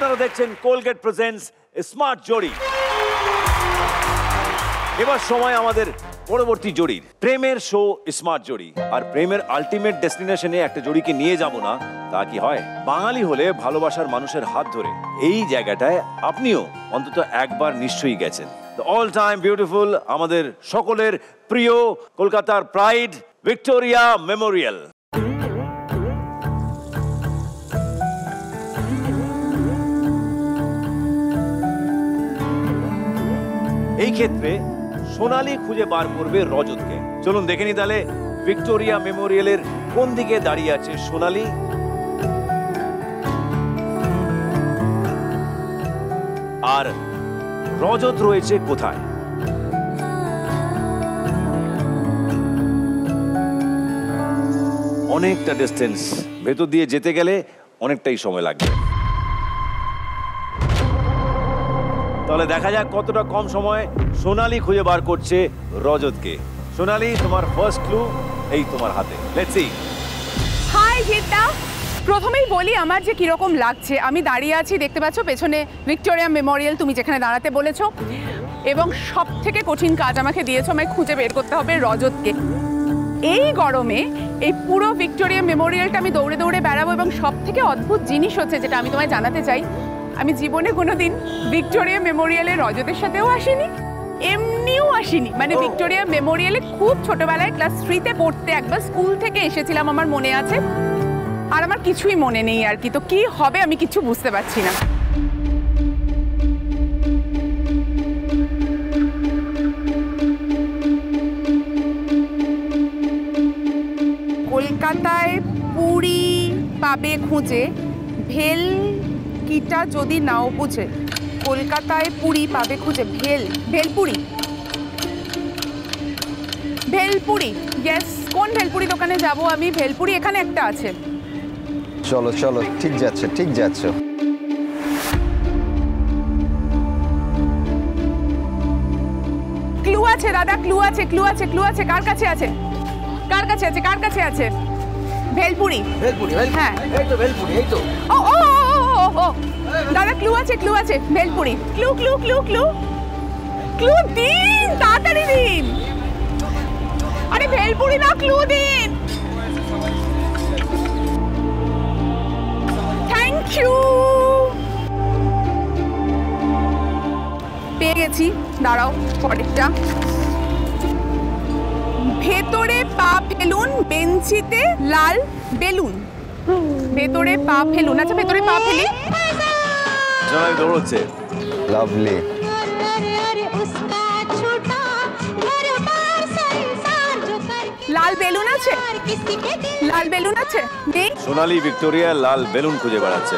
আপনারা দেখছেন Colgate presents smart জড়ি। এবার সময় আমাদের পরবর্তী জড়ির। প্রেমের শো স্মার্ট জড়ি। আর প্রেমের আলটিমেট ডেস্টিনেশনে একটা জড়িকে নিয়ে যাব না তা কি হয়? বাঙালি হলে ভালোবাসার মানুষের হাত ধরে এই জায়গাটায় আপনিও অন্তত একবার নিশ্চয়ই গেছেন। দ্য অল টাইম বিউটিফুল, আমাদের সকলের প্রিয় কলকাতার প্রাইড, ভিক্টোরিয়া মেমোরিয়াল। এই ক্ষেত্রে সোনালি খুঁজে বার করবে রজতকে। চলুন দেখে নি তাহলে ভিক্টোরিয়া মেমোরিয়ালের কোন দিকে দাঁড়িয়ে আছে সোনালি। আর রজত রয়েছে কোথায়? অনেকটা ডিস্টেন্স, ভেতর দিয়ে যেতে গেলে অনেকটাই সময় লাগবে। তাহলে দেখা যাক কতটা কম সময় সোনালি খুঁজে বার করছে রজতকে। সোনালি, তোমার ফার্স্ট ক্লু এই তোমার হাতে। Let's see. হাই জিদ্দা, প্রথমেই বলি আমার যে কিরকম লাগছে। আমি দাঁড়িয়ে আছি, দেখতে পাচ্ছ পেছনে ভিক্টোরিয়া মেমোরিয়াল, তুমি যেখানে দাঁড়াতে বলেছো, এবং সব থেকে কঠিন কাজ আমাকে দিয়েছো, আমায় খুঁজে বের করতে হবে রজতকে। এই গরমে এই পুরো ভিক্টোরিয়া মেমোরিয়ালটা আমি দৌড়ে দৌড়ে বেড়াবো, এবং সব থেকে অদ্ভুত জিনিস হচ্ছে যেটা আমি তোমায় জানাতে চাই, আমি জীবনে কোনোদিন ভিক্টোরিয়া মেমোরিয়ালে রজতের সাথেও আসিনি, এমনিও আসিনি। মানে ভিক্টোরিয়া মেমোরিয়ালে খুব ছোটবেলায় ক্লাস 3-তে পড়তে একবার স্কুল থেকে এসেছিলাম, আমার মনে আছে। আর আমার কিছুই মনে নেই আর কি। তো কি হবে আমি কিছু বুঝতে পারছি না। কলকাতায় পুরী পাবে খুঁজে, ভেল কিটা যদি নাও বুঝে। কলকাতায় পুরী পাবে খুঁজে, ভেলপুরি। ভেলপুরি, ইয়েস। কোন ভেলপুরি দোকানে যাব আমি? ভেলপুরি এখানে একটা আছে। চলো চলো, ঠিক যাচ্ছে ঠিক যাচ্ছে। ক্লু আছে দাদা, ক্লু আছে, ক্লু আছে, ক্লু আছে। কার কাছে আছে? কার কাছে আছে? কার কাছে আছে? ভেলপুরি, ভেলপুরি, হ্যাঁ এই তো ভেলপুরি, এই তো। ও ও ও দাদা, ক্লু আছে, ক্লু আছে। Bhelpuri, clue clue clue clue clue দিন, তাড়াতাড়ি দিন। আরে ভেলপুরি না, ক্লু দিন। Thank you. পেয়ে গেছি, দাঁড়াও পরেরটা। ভেতরে পা ফেলুন, বেঞ্চিতে লাল বেলুন। ভেতরে পা ফেলুন। আচ্ছা, ভেতরে পা ফেলি। সোনালি দৌড়চ্ছে। লাভলি। লাল বেলুন আছে? লাল বেলুন আছে? নেই। সোনালি ভিক্টোরিয়া লাল বেলুন খুঁজে বেড়াচ্ছে।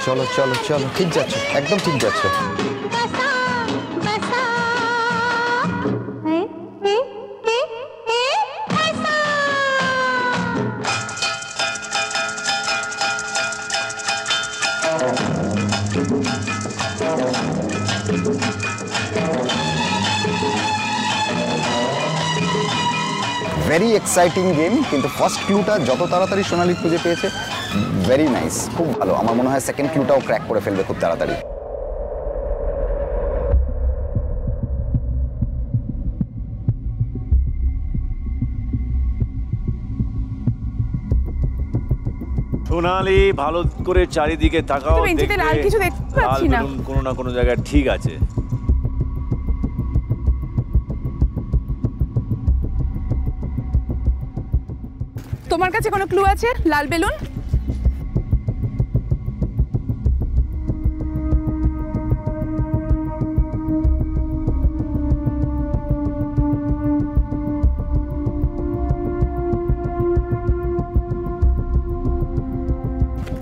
চলো চলো চলো, ঠিক যাচ্ছ, একদম ঠিক যাচ্ছ। ভেরি এক্সাইটিং গেম, কিন্তু ফার্স্ট ক্লুটা যত তাড়াতাড়ি সোনালি খুঁজে পেয়েছে, ভেরি নাইস, খুব ভালো। আমার মনে হয় সেকেন্ড ক্লুটাও ক্র্যাক করে ফেলবে খুব তাড়াতাড়ি। সোনালি ভালো করে চারিদিকে তাকাও, বেঞ্চিতে লাল কিছু দেখতে পাচ্ছি না। কোনো না কোনো জায়গায় ঠিক আছে। তোমার কাছে কোনো ক্লু আছে? লাল বেলুন?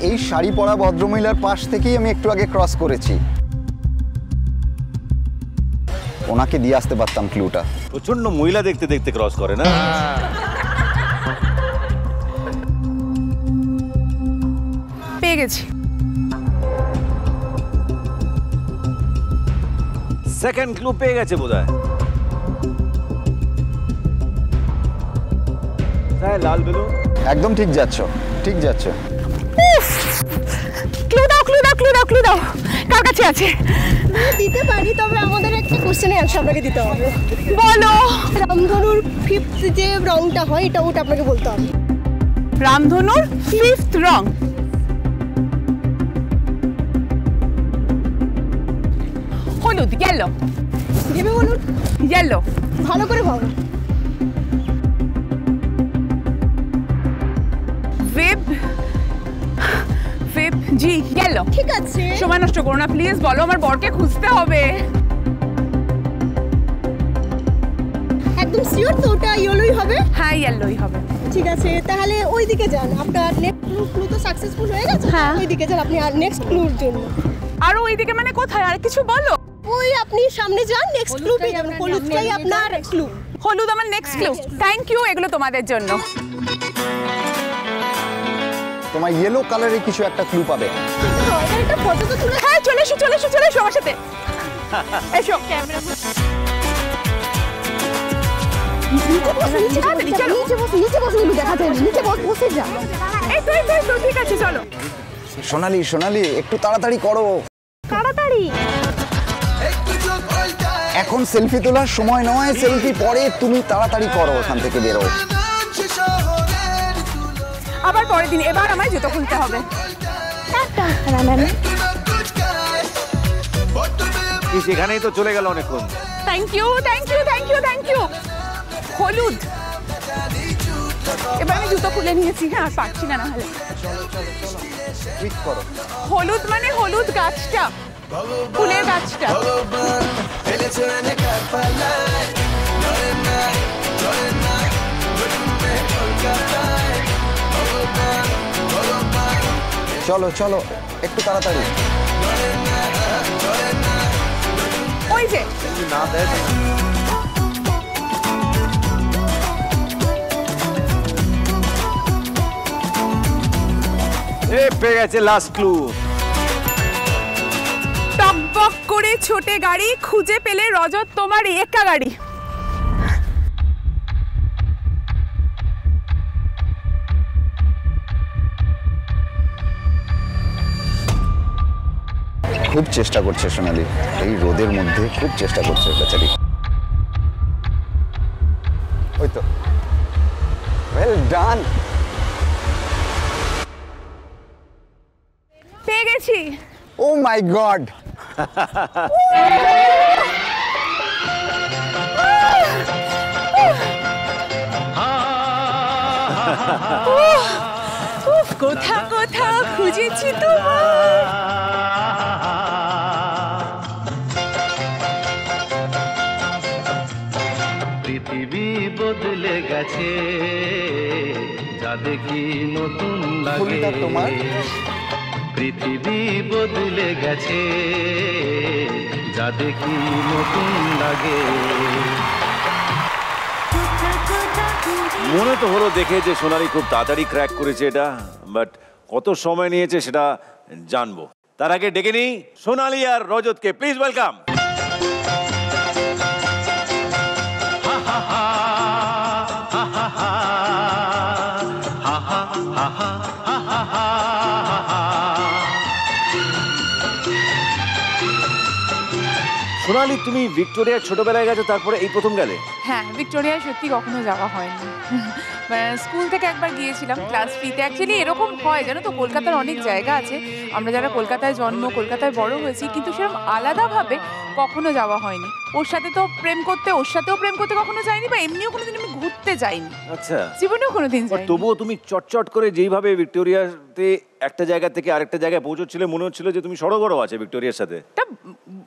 এই শাড়ি পরা ভদ্রমহিলার পাশ থেকেই আমি একটু আগে ক্রস করেছি। ওনাকে দিয়ে আসতে পারতাম ক্লুটা। প্রচন্ড মহিলা দেখতে দেখতে ক্রস করে না? পেয়ে গেছি। সেকেন্ড ক্লু পেয়ে গেছে বোধহয়। কোথায় লাল বেলুন? একদম ঠিক যাচ্ছ, ঠিক যাচ্ছ। ক্লু দাও, ক্লু দাও, ক্লু দাও, ক্লু দাও। কার কাছে আছে? দিতে পারি, তবে আমাদের একটা কোশ্চেনের অ্যান্সার আপনাকে দিতে হবে। বলো। রামধনুর ফিফথ যে রংটা হয় এটা ওটা আপনাকে বলতে হবে। রামধনুর ফিফথ রং। হলুদ, ইয়েলো। ভেবে বলুন, ইয়েলো। ভালো করে ভাবুন। ফিফ জি, ইয়েলো। ঠিক আছে, সময় নষ্ট করো না প্লিজ, বলো, আমার বরকে খুঁজতে হবে। একদম শিওর তো ওটা ইয়েলোই হবে? হ্যাঁ, ইয়েলোই হবে। ঠিক আছে, তাহলে ওই দিকে যান। আপনার নেক্সট ক্লু তো সাকসেসফুল হয়ে গেছে। হ্যাঁ। ওই দিকে যান আপনি, আর নেক্সট ক্লুর জন্য। আর ওইদিকে মানে কোথায়? আর কিছু বলো। ওই আপনি সামনে যান, নেক্সট ক্লু পেয়ে যাবেন। হলুদটাই আপনার ক্লু। হলুদ আমার নেক্সট ক্লু। থ্যাংক ইউ, এগুলো তোমাদের জন্য। তোমার ইয়েলো কালারের কিছু একটা ক্লু পাবে। একটা ফটো তো তুলে। হ্যাঁ, চলে এসো, চলে এসো, চলে এসো আমার সাথে। এসো ক্যামেরা। নিচে বসে দেখা যায়। নিচে বসে যা। এই তো, ঠিক আছে, চলো। সোনালি, সোনালি, একটু তাড়াতাড়ি করো। তাড়াতাড়ি। এখন সেলফি তোলার সময় নয়, সেলফি পরে, তুমি তাড়াতাড়ি করো, ওখান থেকে বেরো। আবার পরের দিন, এবার আমায় জুতো খুলতে হবে। সেখানেই তো চলে গেল অনেকক্ষণ। Thank you, thank you, thank you, thank you. হলুদ। এবার আমি জুতো খুলে নিয়েছি। হ্যাঁ, আর পারছি না, নাহলে। কুইক করো। হলুদ মানে হলুদ গাছটা, ফুলের গাছটা। চলো চলো, একটু তাড়াতাড়ি। ওই যে না দেখ, পেয়ে গেছে লাস্ট ক্লু। টকবক করে ছোটে গাড়ি, খুঁজে পেলে রজত তোমার একা গাড়ি। খুব চেষ্টা করছে সোনালি, এই রোদের মধ্যে খুব চেষ্টা করছে বেচারি। ওই তো, ওয়েল ডান। পেয়ে গেছি। ও মাই গড। কোথা কোথা খুঁজেছি তোমার। পৃথিবী বদলে গেছে, যা দেখি নতুন লাগে। ফুলটা তোমার? পৃথিবী বদলে গেছে, যা দেখি নতুন লাগে। মনে তো হলো দেখে যে সোনালি খুব তাড়াতাড়ি ক্র্যাক করেছে এটা, বাট কত সময় নিয়েছে সেটা জানবো। তার আগে ডেকে নিই সোনালি আর রজতকে, প্লিজ ওয়েলকাম। সোনালি, তুমি ভিক্টোরিয়ার ছোটবেলায় গেছো, তারপরে এই প্রথম গেলে? হ্যাঁ, ভিক্টোরিয়ায় সত্যি কখনো যাওয়া হয়নি। স্কুল থেকে একবার গিয়েছিলাম ক্লাস 3-তে। অ্যাকচুয়ালি এরকম হয় জানো তো, কলকাতার অনেক জায়গা আছে, আমরা যারা কলকাতায় জন্ম, কলকাতায় বড় হয়েছি, কিন্তু সেরকম আলাদাভাবে কখনো যাওয়া হয়নি। ওর সাথেও প্রেম করতে কখনো যাইনি, বা এমনিও কোনোদিন আমি ঘুরতে যাইনি। আচ্ছা, জীবনেও কোনোদিন যাইনি। তবুও তুমি চটচট করে যেইভাবে ভিক্টোরিয়াতে একটা জায়গা থেকে আরেকটা জায়গায় পৌঁছচ্ছিলে, মনে হচ্ছিল যে তুমি সড়গড় আছে ভিক্টোরিয়ার সাথে।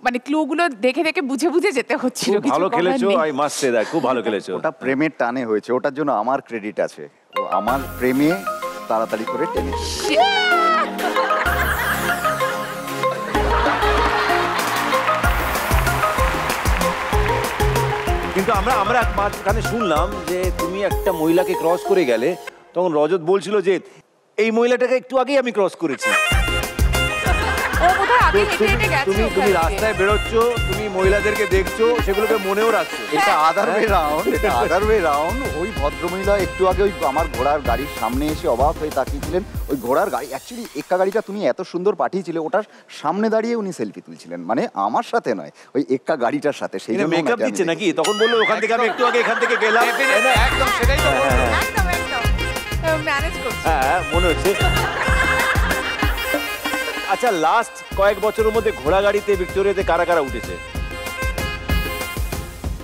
মানে ক্লুগুলো দেখে দেখে বুঝে বুঝে যেতে হচ্ছিল। খুব ভালো খেলেছো, আই মাস্ট সে দ্যাট, খুব ভালো খেলেছো। ওটা প্রেমের টানে হয়েছে, ওটার জন্য আমার ক্রেডিট আছে। ও আমার প্রেমে তাড়াতাড়ি করে টেনেছে। কিন্তু আমরা মাঝখানে শুনলাম যে তুমি একটা মহিলাকে ক্রস করে গেলে, তখন রজত বলছিল যে এই মহিলাটাকে একটু আগেই আমি ক্রস করেছি। ও বোধহয় হেঁটে হেঁটে গেছে তুমি ওখান দিয়ে। রাস্তায় বেরোচ্ছ, তুমি মহিলাদেরকে দেখছো, সেগুলোকে মনেও রাখছো। এটা আদার ওয়ে রাউন্ড, এটা আদার ওয়ে রাউন্ড। ওই ভদ্রমহিলা একটু আগে ওই আমার ঘোড়ার গাড়ির সামনে এসে অবাক হয়ে তাকিয়েছিলেন। ওই ঘোড়ার গাড়ি অ্যাকচুয়ালি এক্কা গাড়িটা তুমি এত সুন্দর পাঠিয়েছিলে, ওটার সামনে দাঁড়িয়ে উনি সেলফি তুলছিলেন, মানে আমার সাথে নয়, ওই এক্কা গাড়িটার সাথে। সেই জন্য মেকআপ ওনাকে আমি দিচ্ছে দেখেছি। নাকি? তখন বললো ওখান থেকে আমি একটু আগে এখান থেকে গেলাম। একদম সেটাই তো বলবো। একদম একদম ম্যানেজ করছি। হ্যাঁ, মনে হচ্ছে। আচ্ছা, লাস্ট কয়েক বছরের মধ্যে ঘোড়া গাড়িতে ভিক্টোরিয়াতে কারা কারা উঠেছে?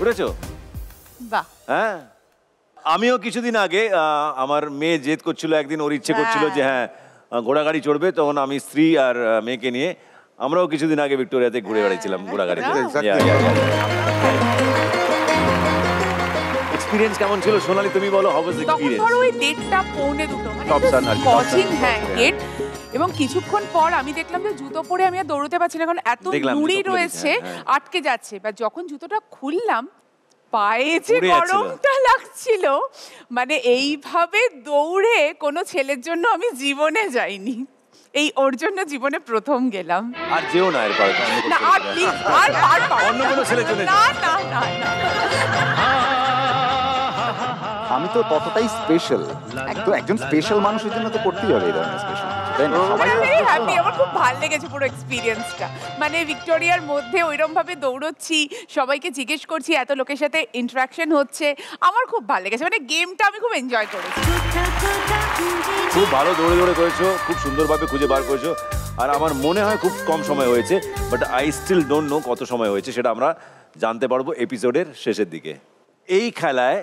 উঠেছো? বাহ, হ্যাঁ, আমিও কিছুদিন আগে আমার মেয়ে জেদ করছিল, একদিন ওর ইচ্ছে করছিল যে হ্যাঁ ঘোড়া গাড়ি চড়বে, তখন আমি স্ত্রী আর মেয়েকে নিয়ে আমরাও কিছুদিন আগে ভিক্টোরিয়াতে ঘুরে বেড়াচ্ছিলাম ঘোড়া গাড়িতে। এক্সপিরিয়েন্স কেমন ছিল সোনালি, তুমি বলো? হাউ ওয়াজ তখন এক্সপিরিয়েন্স? ধরো ওই 1:30 পৌনে 2 মানে Top sun আর কি, top কঠিন, sun, হ্যাঁ top sun, গেট। এবং কিছুক্ষণ পর আমি দেখলাম যে জুতো পরে আমি আর দৌড়তে পারছি না, কারণ এত দেখলাম, নুড়ি জুতো খুলে রয়েছে, দিয়েছে, হ্যাঁ। আটকে যাচ্ছে। বা যখন জুতোটা খুললাম, পায়ে যে পুড়ে যাচ্ছিল। গরমটা লাগছিল, মানে এইভাবে দৌড়ে কোনো ছেলের জন্য আমি জীবনে যাইনি। এই ওর জন্য জীবনে প্রথম গেলাম। আর যেও না এরপর, না আর প্লিজ, আর অন্য কোনো ছেলের জন্য না না না না। আমি তো ততটাই স্পেশাল, তো একজন স্পেশাল মানুষের জন্য তো করতেই হবে এই ধরনের স্পেশাল, তাই না? সবাই তো ভেরি special হ্যাপি, না। আমার খুব ভালো লেগেছে পুরো এক্সপিরিয়েন্সটা। মানে ভিক্টোরিয়ার মধ্যে ওইরকম ভাবে দৌড়চ্ছি, সবাইকে জিজ্ঞেস করছি, এত লোকের সাথে ইন্টারাকশন হচ্ছে, আমার খুব ভালো লেগেছে। মানে গেমটা আমি খুব এনজয় করেছি। খুব ভালো দৌড়ে দৌড়ে করেছো, খুব সুন্দরভাবে খুঁজে বার করেছো। আর আমার মনে হয় খুব কম সময় হয়েছে, but I still don't know কত সময় হয়েছে, সেটা আমরা জানতে পারবো এপিসোডের শেষের দিকে। এই খেলায়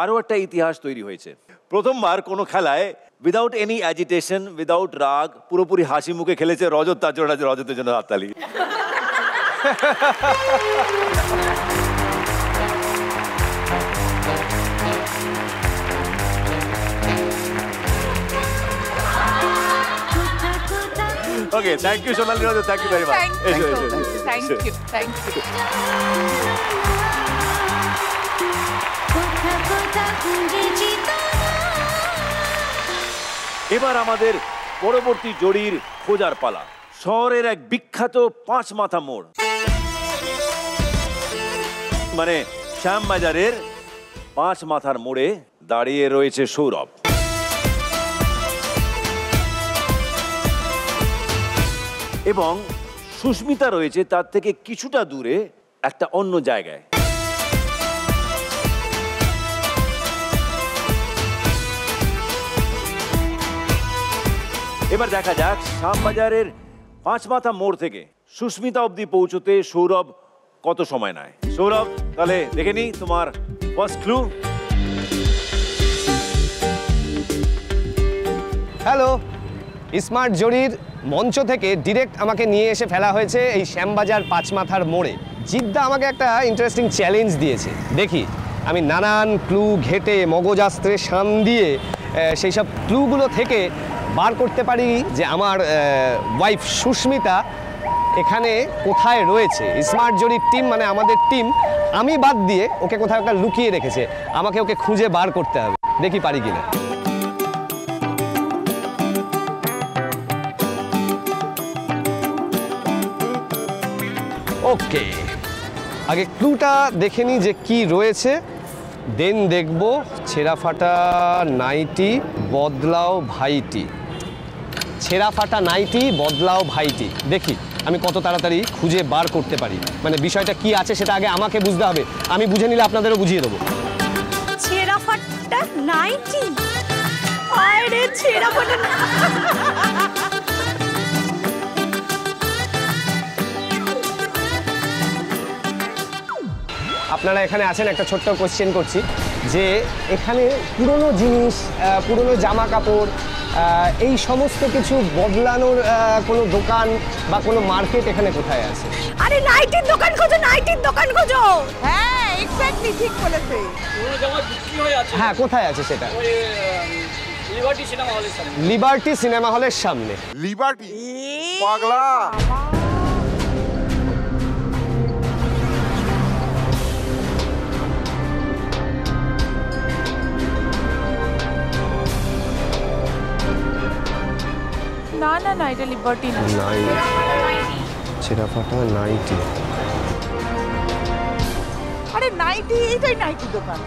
আরও একটা ইতিহাস তৈরি হয়েছে। প্রথমবার কোনো খেলায় উইদাউট এনি অ্যাজিটেশন, উইদাউট রাগ, পুরোপুরি হাসি মুখে খেলেছে রজত। তার জন্য রজতের জন্য হাততালি। Okay, thank you Sonali, Rajat, thank you very much. Thank you thank you. এবার আমাদের পরবর্তী জড়ির খোঁজার পালা। শহরের এক বিখ্যাত 5 মাথা মোড়, মানে শ্যামবাজারের 5 মাথার মোড়ে দাঁড়িয়ে রয়েছে সৌরভ। এবং সুস্মিতা রয়েছে তার থেকে কিছুটা দূরে একটা অন্য জায়গায়। এবার দেখা যাক শ্যামবাজারের 5 মাথা মোড় থেকে সুস্মিতা অবধি পৌঁছতে সৌরভ কত সময় নেয়। সৌরভ, তাহলে দেখে নি তোমার ফার্স্ট ক্লু। হ্যালো, স্মার্ট জরির মঞ্চ থেকে ডিরেক্ট আমাকে নিয়ে এসে ফেলা হয়েছে এই শ্যামবাজার 5 মাথার মোড়ে। জিদ্দা আমাকে একটা ইন্টারেস্টিং চ্যালেঞ্জ দিয়েছে, দেখি আমি নানান ক্লু ঘেটে মগজাস্ত্রে শান দিয়ে সেই সব ক্লুগুলো থেকে বার করতে পারি যে আমার ওয়াইফ সুস্মিতা এখানে কোথায় রয়েছে। স্মার্ট জরির টিম, মানে আমাদের টিম, আমি বাদ দিয়ে ওকে কোথাও একটা লুকিয়ে রেখেছে। আমাকে ওকে খুঁজে বার করতে হবে, দেখি পারি কিনা। ওকে, আগে ক্লুটা দেখে নিই যে কি রয়েছে, দেন দেখব ছেঁড়া ফাটা নাইটি বদলাও ভাইটি। ছেঁড়া ফাটা নাইটি বদলাও ভাইটি, দেখি আমি কত তাড়াতাড়ি খুঁজে বার করতে পারি। মানে বিষয়টা কি আছে সেটা আগে আমাকে বুঝতে হবে, আমি বুঝে নিলে আপনাদেরও বুঝিয়ে দেবো। ছেঁড়া ফাটা নাইটি, আরে ছেঁড়া ফাটা আপনারা এখানে আছেন, একটা ছোট্ট কোশ্চেন করছি যে এখানে পুরনো জিনিস, পুরনো জামা কাপড়, এই সমস্ত কিছু বদলানোর কোনো দোকান বা কোনো মার্কেট এখানে কোথায় আছে? আরে নাইটির দোকান খোঁজো, নাইটির দোকান খোঁজো। হ্যাঁ এক্স্যাক্টলি ঠিক বলেছে। হ্যাঁ, কোথায় আছে সেটা? লিবার্টি সিনেমা হলের সামনে। লিবার্টি পাগলা। না না না, এটা লিবার্টি না। ছেঁড়া ফাটা নাইটি। আরে নাইটি, এইটাই নাইটি দোকান।